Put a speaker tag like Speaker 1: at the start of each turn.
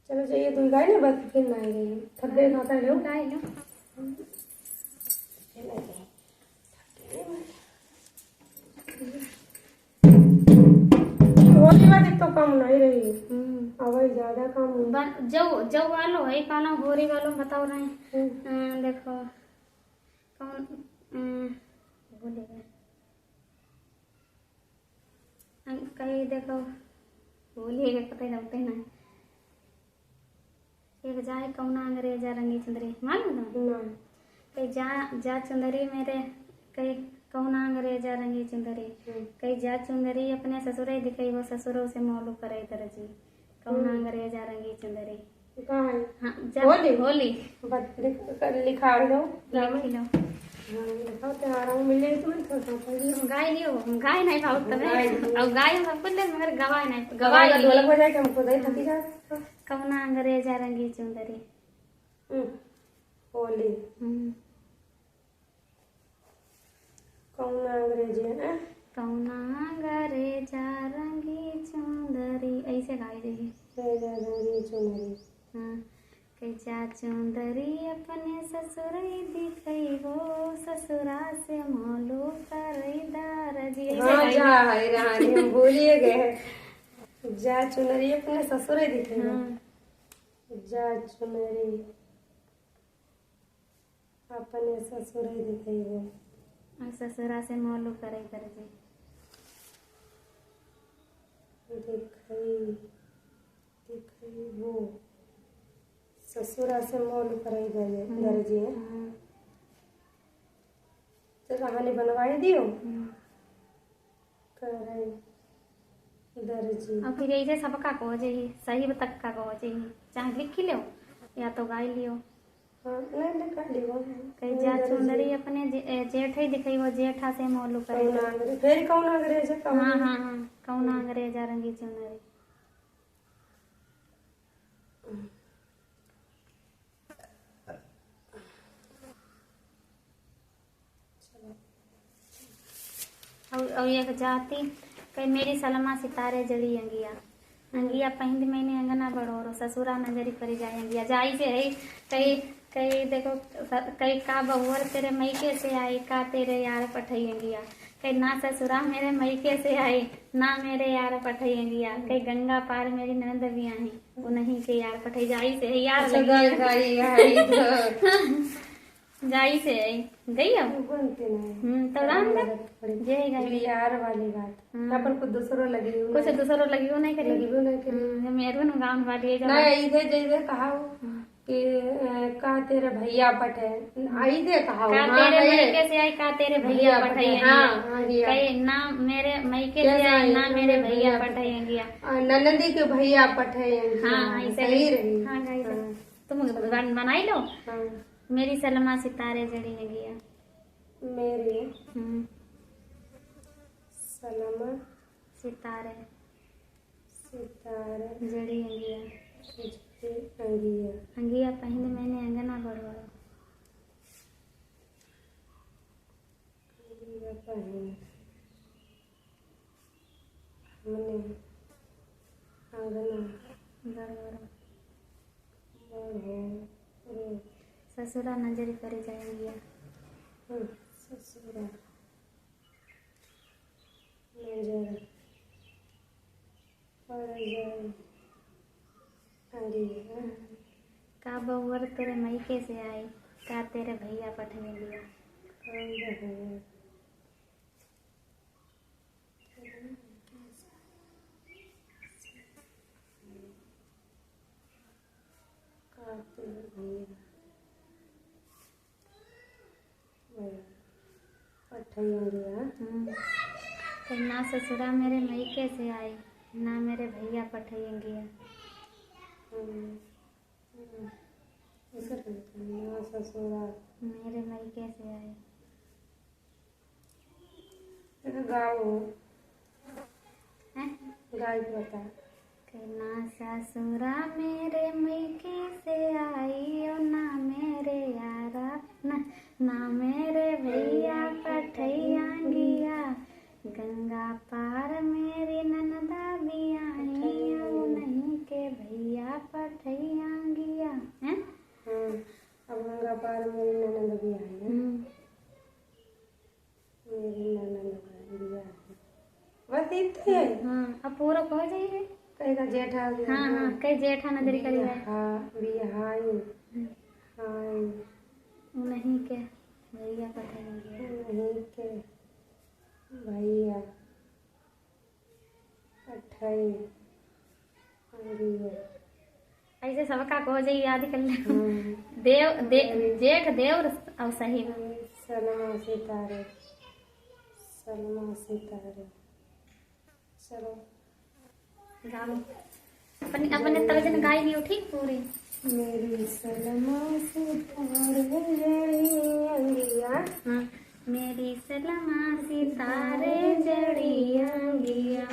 Speaker 1: चलो चाहिए तुम गाय ना बस फिर ना आएगी थक गए ना कर लो
Speaker 2: गाय लो
Speaker 1: होली वाली तो कम नहीं रही अवई ज्यादा कम
Speaker 2: जब वालो है पाला होरी वालों बताओ रहे देखो कौन भूल गए कहीं देखो भूलिए गए पता ही लगते ना एक जाए कौना अंग्रेजा रंगी चुंदरी मालूम ना कहीं जा चुंदरी मेरे कहीं कौना अंग्रेजा रंगी चुंदरी कहीं जा चुंदरी अपने ससुरे दिखाई वो ससुरों से मोलू करे दर्जी कौना अंग्रेजा रंगी चुंदरी हाँ जा होली
Speaker 1: लिखा दो
Speaker 2: लिख लो
Speaker 1: लिखाओ त्योहार मिले तुम्हें
Speaker 2: गाय लियो गाय नहीं भाव तबे अब गाय सब कुछ ले मगर गवाय नहीं
Speaker 1: गवाय का ढोलक बजाए के हमको दे थकी जा
Speaker 2: कौना अंग्रेजा रंगी चुंदरी
Speaker 1: होली कौना अंग्रेजी है
Speaker 2: कौना अंग्रेजा रंगी चुंदरी ऐसे गाय रही
Speaker 1: रंगी चुनरी
Speaker 2: हाँ कैजा चुंदरी अपने ससुर दिखई वो ससुरा से मोलू करई दारजी
Speaker 1: हाँ जा है रानी हम भूलिए गए जा चुनरी अपने ससुर दिखई जा चुनरी अपने ससुर दिखई वो
Speaker 2: ससुरा से मोलू करई दर्जी
Speaker 1: दिखई दिखई वो ससुरा से मोल कराई दर्जी तो कहानी बनवाई दियो कराई दर्जी
Speaker 2: और फिर ऐसे सबका कहो चाहिए सही तक का कहो चाहिए चाहे लिख लो या तो गाय लियो
Speaker 1: हाँ नहीं लिखा लियो
Speaker 2: कहीं जा चुंदरी अपने जेठ ही दिखाई वो जेठा से मोलू करे
Speaker 1: फिर कौन अंग्रेज है
Speaker 2: हाँ हाँ हाँ कौन अंग्रेजा रंगी चुंदरी और एक जाती कई मेरी सलमा सितारे जड़ी अंगिया अंगिया पहिंद महीने अंगना बढ़ोरो ससुरा नजरी करी जाए अंगिया जाई से है कई कई देखो कई का बहुवर तेरे मैके से आई का तेरे यार पठई अंगिया कई ना ससुरा मेरे मैके से आई ना मेरे यार पठई अंगिया कई गंगा पार मेरी ननद भी आई उन्हीं के यार पठई जाई से है यार जाई से गई अब तो राम जे गई
Speaker 1: यार वाली बात अपन कुछ दूसरो लगी
Speaker 2: कुछ दूसरो लगी वो नहीं करेगी
Speaker 1: वो नहीं करेगी
Speaker 2: मेरे न गांव वाली
Speaker 1: नहीं इधर जैसे कहा कि का तेरे भैया पटे आई दे कहा
Speaker 2: का तेरे मैके से आई का तेरे भैया पठाई कहीं ना मेरे मैके से आई ना मेरे भैया पठाई
Speaker 1: ननदी के भैया पटे
Speaker 2: हाँ
Speaker 1: सही रही
Speaker 2: हाँ तुम बनाई लो मेरी सलमा सितारे जड़ी है गया
Speaker 1: मेरी सलमा
Speaker 2: सितारे
Speaker 1: सितारे
Speaker 2: जड़ी है गया
Speaker 1: अंगिया
Speaker 2: अंगिया पहिंद मैंने अंगना बढ़ो
Speaker 1: अंगिया पहिंद मने अंगना बढ़ो
Speaker 2: ससुरा नजर करे जाएंगे
Speaker 1: ससुरा नजर करे जाए
Speaker 2: का बहुवर तेरे मैके से आई का तेरे भैया पठने लिया ना ससुरा मेरे मैके से आई ना मेरे भैया पठेंगे
Speaker 1: ससुरा
Speaker 2: मेरे मैके से आए
Speaker 1: गाँव गाय बता
Speaker 2: ना ससुरा मेरे मैके से आई और ना मेरे यारा ना मेरे भैया पठैया गंगा पार मेरी
Speaker 1: और मेरी ननद भी आई है। मेरी ननद भी आई है। बस इतने है।
Speaker 2: हाँ अब पूरा कह जाइए।
Speaker 1: कहेगा जेठा भी
Speaker 2: हाँ हाँ कई जेठा नजरी करी है।
Speaker 1: हाँ भी हाय हाय
Speaker 2: नहीं के भैया पता नहीं
Speaker 1: नहीं के भैया अठाई
Speaker 2: ऐसे सबका कह जाइए याद कर ले। जेठ देवर और सही
Speaker 1: सलमा सितारे सलमा सितारे। चलो
Speaker 2: गाओ अपने अपने तर्जन गाई भी ठीक पूरी।
Speaker 1: मेरी सलमा सितारे जड़ी अंगिया।
Speaker 2: हाँ मेरी सलमा सितारे जड़ी अंगिया।